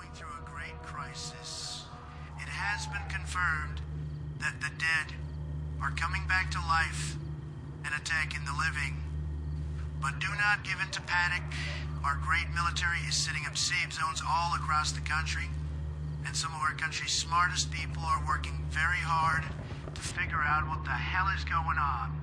going through a great crisis. It has been confirmed that the dead are coming back to life and attacking the living. But do not give in to panic. Our great military is setting up safe zones all across the country, and some of our country's smartest people are working very hard to figure out what the hell is going on.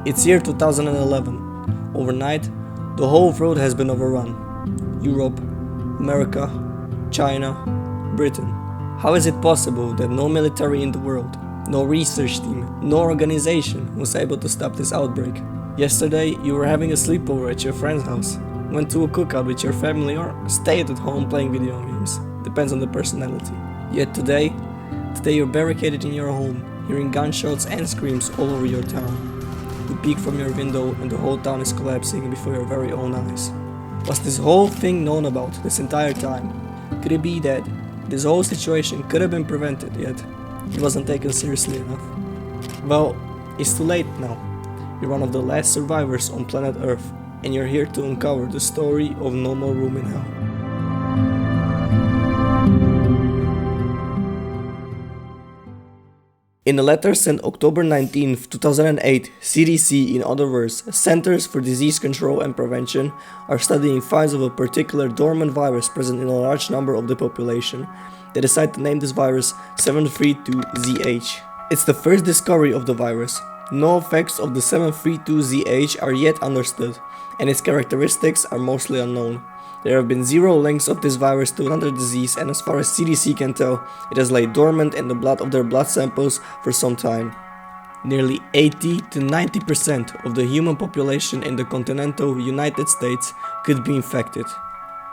It's year 2011. Overnight, the whole world has been overrun. Europe, America, China, Britain. How is it possible that no military in the world, no research team, no organization was able to stop this outbreak? Yesterday, you were having a sleepover at your friend's house, went to a cookout with your family, or stayed at home playing video games. Depends on the personality. Yet today you're barricaded in your home, hearing gunshots and screams all over your town. You peek from your window and the whole town is collapsing before your very own eyes. Was this whole thing known about this entire time? Could it be that this whole situation could have been prevented, yet it wasn't taken seriously enough? Well, it's too late now. You're one of the last survivors on planet Earth, and you're here to uncover the story of No More Room in Hell. In a letter sent October 19, 2008, CDC, in other words, Centers for Disease Control and Prevention, are studying files of a particular dormant virus present in a large number of the population. They decide to name this virus 732ZH. It's the first discovery of the virus. No effects of the 732ZH are yet understood, and its characteristics are mostly unknown. There have been zero links of this virus to another disease, and as far as CDC can tell, it has laid dormant in the blood of their blood samples for some time. Nearly 80 to 90% of the human population in the continental United States could be infected.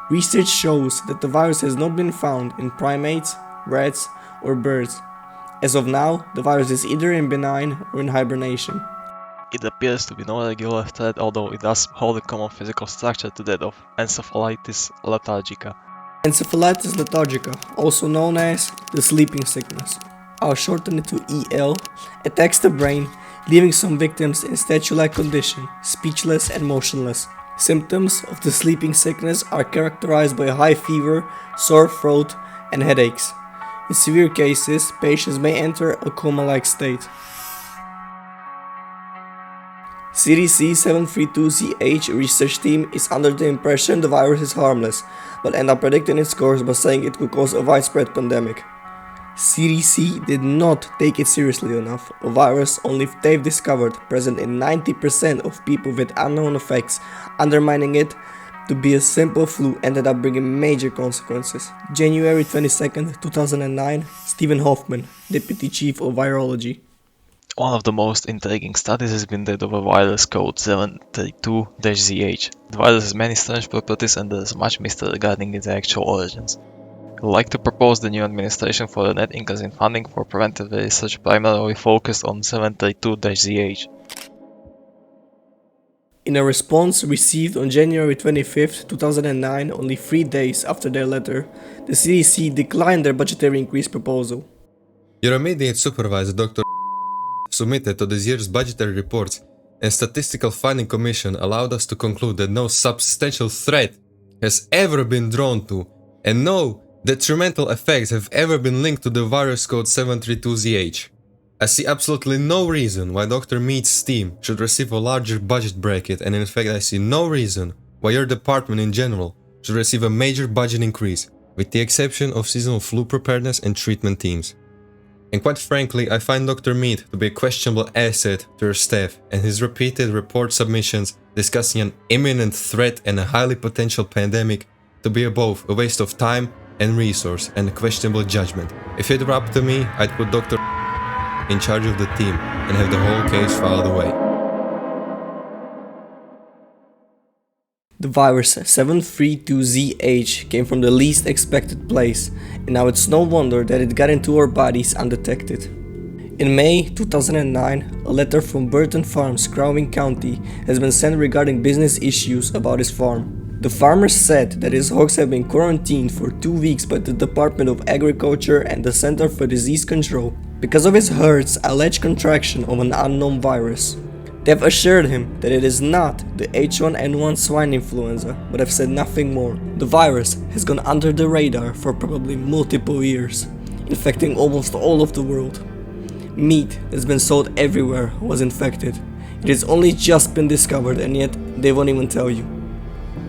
Research shows that the virus has not been found in primates, rats, or birds. As of now, the virus is either in benign or in hibernation. It appears to be no regular threat, although it does hold a common physical structure to that of encephalitis lethargica. Encephalitis lethargica, also known as the sleeping sickness, I'll shorten it to EL, attacks the brain, leaving some victims in statue-like condition, speechless and motionless. Symptoms of the sleeping sickness are characterized by a high fever, sore throat, and headaches. In severe cases, patients may enter a coma-like state. CDC 732ZH research team is under the impression the virus is harmless, but end up predicting its course by saying it could cause a widespread pandemic. CDC did not take it seriously enough. A virus only they've discovered present in 90% of people with unknown effects, undermining it to be a simple flu ended up bringing major consequences. January 22nd, 2009, Stephen Hoffman, Deputy Chief of Virology. One of the most intriguing studies has been that of a virus called 732-ZH. The virus has many strange properties and there is much mystery regarding its actual origins. I'd like to propose the new administration for a net increase in funding for preventive research primarily focused on 732-ZH. In a response received on January 25, 2009, only 3 days after their letter, the CDC declined their budgetary increase proposal. Your immediate supervisor, Dr. submitted to this year's budgetary reports, and Statistical Funding Commission allowed us to conclude that no substantial threat has ever been drawn to, and no detrimental effects have ever been linked to the virus code 732ZH. I see absolutely no reason why Dr. Mead's team should receive a larger budget bracket, and in fact I see no reason why your department in general should receive a major budget increase, with the exception of seasonal flu preparedness and treatment teams. And quite frankly, I find Dr. Mead to be a questionable asset to her staff, and his repeated report submissions discussing an imminent threat and a highly potential pandemic to be both a waste of time and resource and a questionable judgment. If it were up to me, I'd put Dr. in charge of the team and have the whole case filed away. The virus 732ZH came from the least expected place, and now it's no wonder that it got into our bodies undetected. In May 2009, a letter from Burton Farms, Crow County, has been sent regarding business issues about his farm. The farmer said that his hogs have been quarantined for 2 weeks by the Department of Agriculture and the Center for Disease Control because of his herd's alleged contraction of an unknown virus. They have assured him that it is not the H1N1 swine influenza, but have said nothing more. The virus has gone under the radar for probably multiple years, infecting almost all of the world. Meat that's been sold everywhere was infected. It has only just been discovered, and yet they won't even tell you.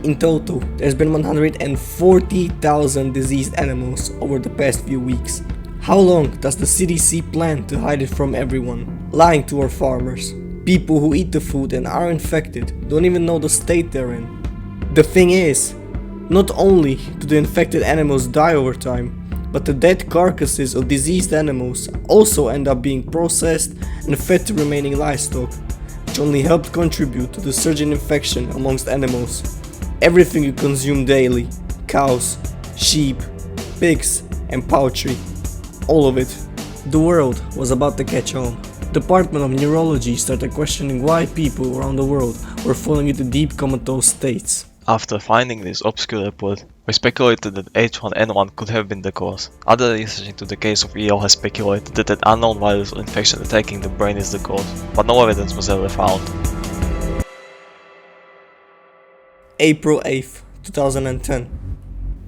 In total, there's been 140,000 diseased animals over the past few weeks. How long does the CDC plan to hide it from everyone? Lying to our farmers. People who eat the food and are infected don't even know the state they're in. The thing is, not only do the infected animals die over time, but the dead carcasses of diseased animals also end up being processed and fed to remaining livestock, which only helped contribute to the surge in infection amongst animals. Everything you consume daily, cows, sheep, pigs, and poultry, all of it. The world was about to catch on. Department of Neurology started questioning why people around the world were falling into deep comatose states. After finding this obscure report, we speculated that H1N1 could have been the cause. Other research into the case of EL has speculated that an unknown viral infection attacking the brain is the cause, but no evidence was ever found. April 8th, 2010.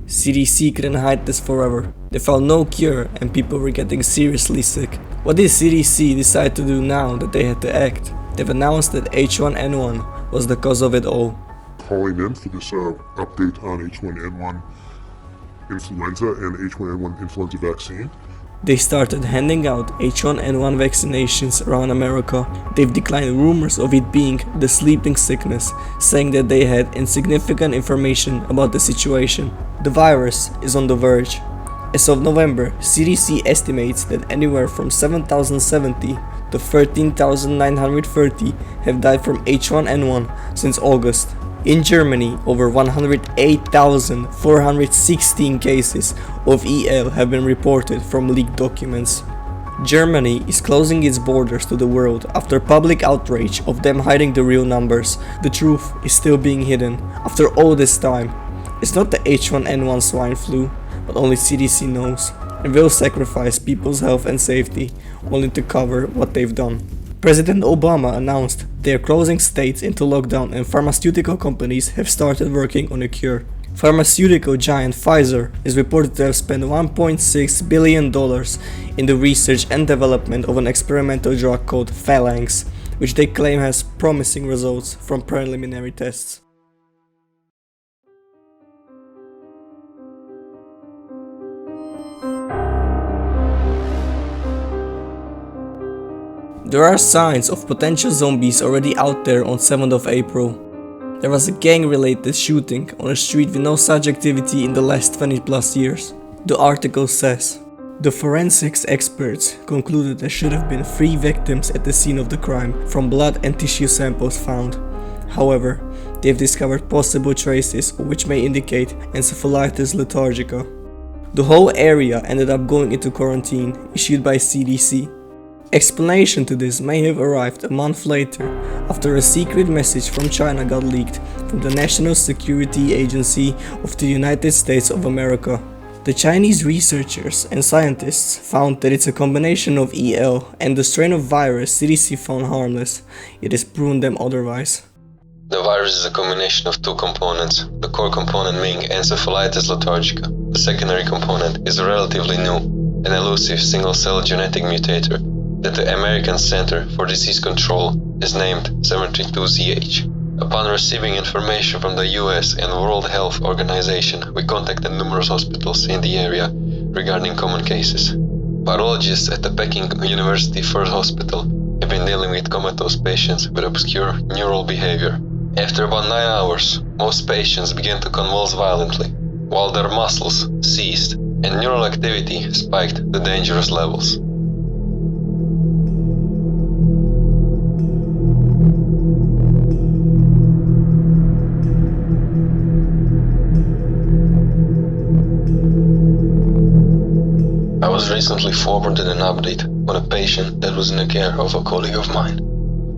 CDC couldn't hide this forever. They found no cure and people were getting seriously sick. What did CDC decide to do now that they had to act? They've announced that H1N1 was the cause of it all. Calling in for this update on H1N1 influenza and H1N1 influenza vaccine. They started handing out H1N1 vaccinations around America. They've declined rumors of it being the sleeping sickness, saying that they had insignificant information about the situation. The virus is on the verge. As of November, CDC estimates that anywhere from 7,070 to 13,930 have died from H1N1 since August. In Germany, over 108,416 cases of EL have been reported from leaked documents. Germany is closing its borders to the world after public outrage of them hiding the real numbers. The truth is still being hidden after all this time. It's not the H1N1 swine flu, but only CDC knows, and will sacrifice people's health and safety only to cover what they've done. President Obama announced they are closing states into lockdown and pharmaceutical companies have started working on a cure. Pharmaceutical giant Pfizer is reported to have spent $1.6 billion in the research and development of an experimental drug called Phalanx, which they claim has promising results from preliminary tests. There are signs of potential zombies already out there on 7th of April. There was a gang-related shooting on a street with no such activity in the last 20 plus years. The article says, the forensics experts concluded there should have been 3 victims at the scene of the crime from blood and tissue samples found. However, they have discovered possible traces which may indicate encephalitis lethargica. The whole area ended up going into quarantine issued by CDC. Explanation to this may have arrived a month later after a secret message from China got leaked from the National Security Agency of the United States of America. The Chinese researchers and scientists found that it's a combination of EL and the strain of virus CDC found harmless, it has proven them otherwise. The virus is a combination of 2 components, the core component being encephalitis lethargica. The secondary component is a relatively new and elusive single-cell genetic mutator that the American Center for Disease Control has named 732ZH. Upon receiving information from the US and World Health Organization, we contacted numerous hospitals in the area regarding common cases. Pathologists at the Peking University First Hospital have been dealing with comatose patients with obscure neural behavior. After about 9 hours, most patients began to convulse violently, while their muscles seized and neural activity spiked to dangerous levels. I was recently forwarded an update on a patient that was in the care of a colleague of mine.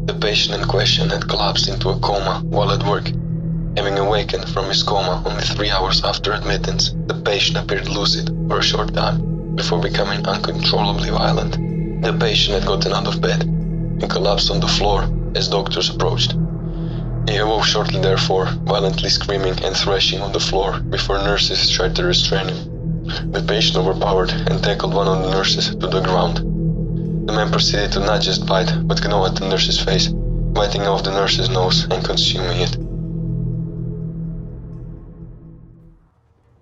The patient in question had collapsed into a coma while at work. Having awakened from his coma only 3 hours after admittance, the patient appeared lucid for a short time before becoming uncontrollably violent. The patient had gotten out of bed and collapsed on the floor as doctors approached. He awoke shortly thereafter, violently screaming and thrashing on the floor before nurses tried to restrain him. The patient overpowered and tackled one of the nurses to the ground. The man proceeded to not just bite, but gnaw at the nurse's face, biting off the nurse's nose and consuming it.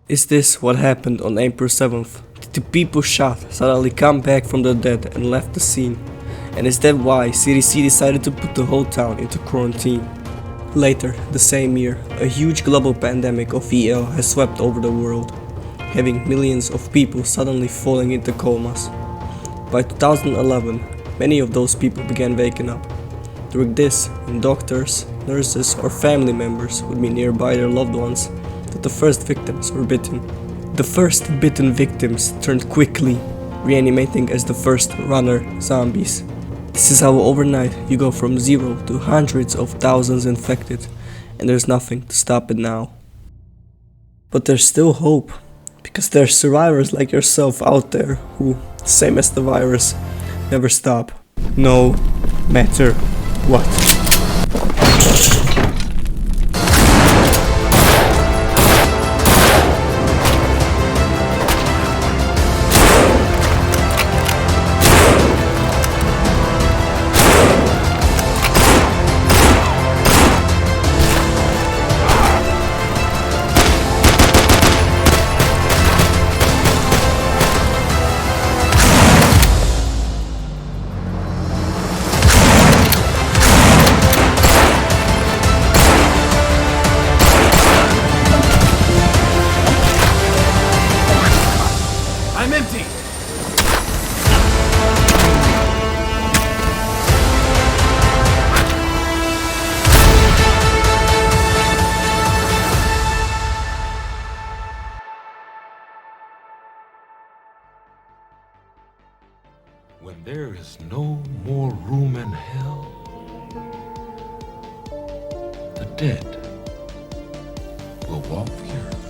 Is this what happened on April 7th? Did the people shot suddenly come back from the dead and left the scene? And is that why CDC decided to put the whole town into quarantine? Later, the same year, a huge global pandemic of EL has swept over the world, having millions of people suddenly falling into comas. By 2011, many of those people began waking up. During this, when doctors, nurses or family members would be nearby their loved ones, that the first victims were bitten. The first bitten victims turned quickly, reanimating as the first runner zombies. This is how overnight you go from 0 to hundreds of thousands infected, and there's nothing to stop it now. But there's still hope, because there's survivors like yourself out there who, same as the virus, never stop, no matter what. I'm empty! When there is no more room in hell, the dead will walk the earth.